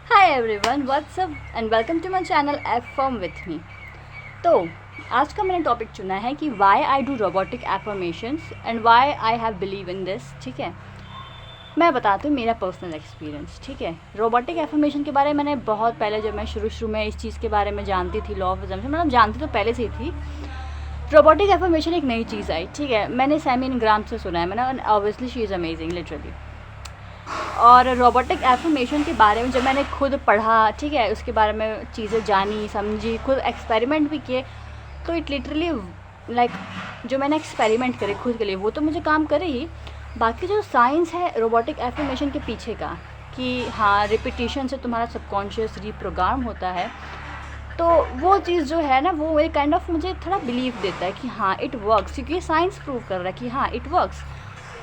Hi everyone, what's up and welcome to my channel affirm with me. तो आज का मैंने topic चुना है कि why I do robotic affirmations and why I have believe in this. ठीक है, मैं बताती हूँ मेरा पर्सनल एक्सपीरियंस। ठीक है, रोबोटिक एफर्मेशन के बारे में मैंने बहुत पहले, जब मैं शुरू में इस चीज़ के बारे में जानती थी, लॉ ऑफ अजम्पशन मतलब जानती तो पहले से ही थी। रोबोटिक एफर्मेशन एक नई चीज़ आई। ठीक है, मैंने सेमिन ग्राम से सुना है, मैंने obviously she is amazing literally. और रोबोटिक एफर्मेशन के बारे में जब मैंने खुद पढ़ा, ठीक है, उसके बारे में चीज़ें जानी समझी, खुद एक्सपेरिमेंट भी किए, तो इट लिटरली लाइक जो मैंने एक्सपेरिमेंट करे खुद के लिए वो तो मुझे काम करे ही, बाकी जो साइंस है रोबोटिक एफर्मेशन के पीछे का, कि हाँ रिपीटिशन से तुम्हारा सबकॉन्शियस रीप्रोग्राम होता है, तो वो चीज़ जो है ना वो एक काइंड ऑफ मुझे थोड़ा बिलीव देता है कि हाँ इट वर्क्स, क्योंकि साइंस प्रूव कर रहा है कि हाँ इट वर्क्स।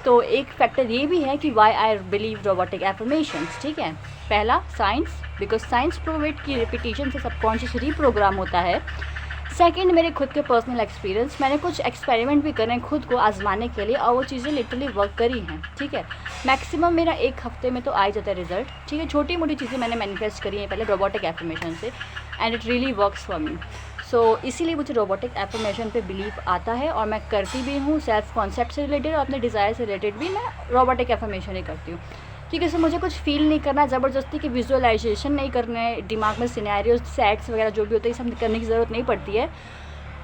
तो एक फैक्टर ये भी है कि why I believe robotic affirmations. ठीक है, पहला science, because science prove it कि रिपीटिशन से सबकॉन्शियस रीप्रोग्राम होता है। सेकंड, मेरे खुद के पर्सनल एक्सपीरियंस, मैंने कुछ एक्सपेरिमेंट भी करे खुद को आजमाने के लिए और वो चीज़ें लिटरली वर्क करी हैं। ठीक है, मैक्सिमम मेरा एक हफ्ते में तो आ ही जाता है रिजल्ट। ठीक है, छोटी मोटी चीज़ें मैंने मैनिफेस्ट करी हैं पहले रोबोटिक एफर्मेशन से and it really works for me. So इसीलिए मुझे रोबोटिक एफर्मेशन पे बिलीव आता है और मैं करती भी हूँ। सेल्फ कॉन्सेप्ट से रिलेटेड और अपने डिज़ायर से रिलेटेड भी मैं रोबोटिक एफर्मेशन ही करती हूँ, क्योंकि इसमें मुझे कुछ फील नहीं करना, ज़बरदस्ती की विजुअलाइजेशन नहीं करने, दिमाग में सिनेरियोज सेट्स वगैरह जो भी होते हैं सब करने की ज़रूरत नहीं पड़ती है।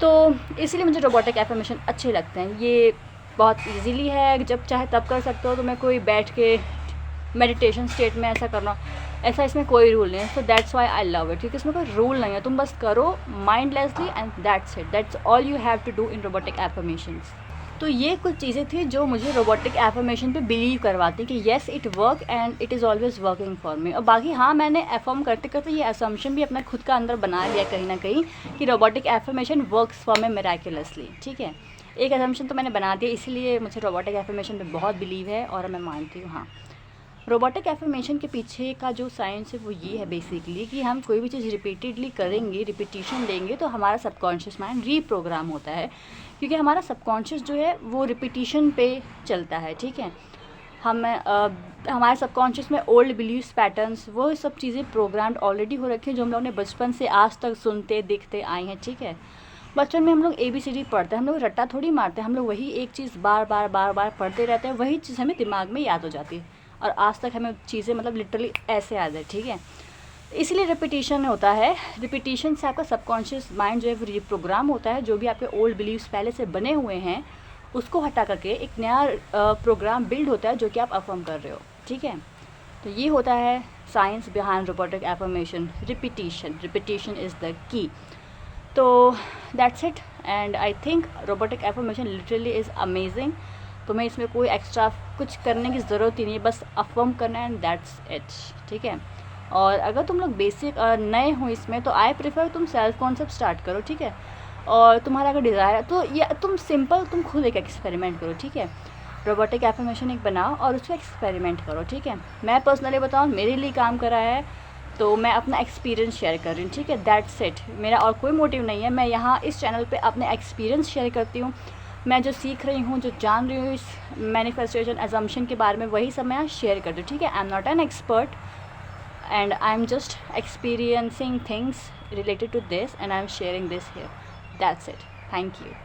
तो इसलिए मुझे रोबोटिक एफर्मेशन अच्छे लगते हैं। ये बहुत इजीली है, जब चाहे तब कर सकते हो। तो मैं कोई बैठ के मेडिटेशन स्टेट में ऐसा करना, ऐसा इसमें कोई रूल नहीं है। So that's why I love it, क्योंकि इसमें कोई रूल नहीं है, तुम बस करो mindlessly and that's it, that's all you have to do in robotic affirmations. तो ये कुछ चीज़ें थी जो मुझे रोबोटिक एफर्मेशन पे बिलीव करवाती कि yes it work and it is always working for me. और बाकी हाँ, मैंने एफर्म करते करते ये असम्पशन भी अपना खुद का अंदर बना लिया कहीं ना कहीं कि robotic affirmation works for me miraculously. ठीक है, एक असम्पशन तो मैंने बना दिया, इसीलिए मुझे रोबोटिक एफर्मेशन पे बहुत बिलीव है और मैं मानती हूँ। हाँ, रोबोटिक एफर्मेशन के पीछे का जो साइंस है वो ये है बेसिकली कि हम कोई भी चीज़ रिपीटेडली करेंगे, रिपीटिशन देंगे, तो हमारा सबकॉन्शियस माइंड रीप्रोग्राम होता है, क्योंकि हमारा सबकॉन्शियस जो है वो रिपीटिशन पे चलता है। ठीक है, हमारे सबकॉन्शियस में ओल्ड बिलीव्स पैटर्न्स वो सब चीज़ें प्रोग्राम्ड ऑलरेडी हो रखी हैं, जो हम लोग ने बचपन से आज तक सुनते देखते आए हैं। ठीक है, बचपन में हम लोग ABCD पढ़ते हैं, हम लोग रट्टा थोड़ी मारते हैं, हम लोग वही एक चीज़ बार बार बार बार पढ़ते रहते हैं, वही चीज़ हमें दिमाग में याद हो जाती है और आज तक हमें चीज़ें मतलब लिटरली ऐसे याद है। ठीक है, इसीलिए रिपीटिशन होता है। रिपीटिशन से आपका सबकॉन्शियस माइंड जो है वो रिप्रोग्राम होता है, जो भी आपके ओल्ड बिलीव्स पहले से बने हुए हैं उसको हटा करके एक नया प्रोग्राम बिल्ड होता है जो कि आप अफर्म कर रहे हो। ठीक है, तो ये होता है science behind robotic affirmation. Repetition is the key. तो that's it and I think robotic affirmation literally is amazing. तुम्हें इसमें कोई एक्स्ट्रा कुछ करने की ज़रूरत ही नहीं है, बस अफर्म करना एंड दैट्स इट। ठीक है, और अगर तुम लोग बेसिक नए हो इसमें तो आई प्रेफर तुम सेल्फ कॉन्सेप्ट स्टार्ट करो। ठीक है, और तुम्हारा अगर डिज़ायर है तो ये तुम सिंपल तुम खुद एक एक्सपेरिमेंट करो। ठीक है, रोबोटिक एफर्मेशन एक बनाओ और उसको एक्सपेरिमेंट करो। ठीक है, मैं पर्सनली बताऊँ मेरे लिए काम करा है तो मैं अपना एक्सपीरियंस शेयर कर रही हूँ। ठीक है, दैट्स इट, मेरा और कोई मोटिव नहीं है। मैं यहाँ इस चैनल पे अपने एक्सपीरियंस शेयर करती हूँ, मैं जो सीख रही हूँ, जो जान रही हूँ इस मैनिफेस्टेशन अजम्पशन के बारे में, वही सब मैं यहाँ शेयर करती हूँ। ठीक है, I am not an expert and I'm just experiencing things related to this and I'm sharing this here. That's it. Thank you.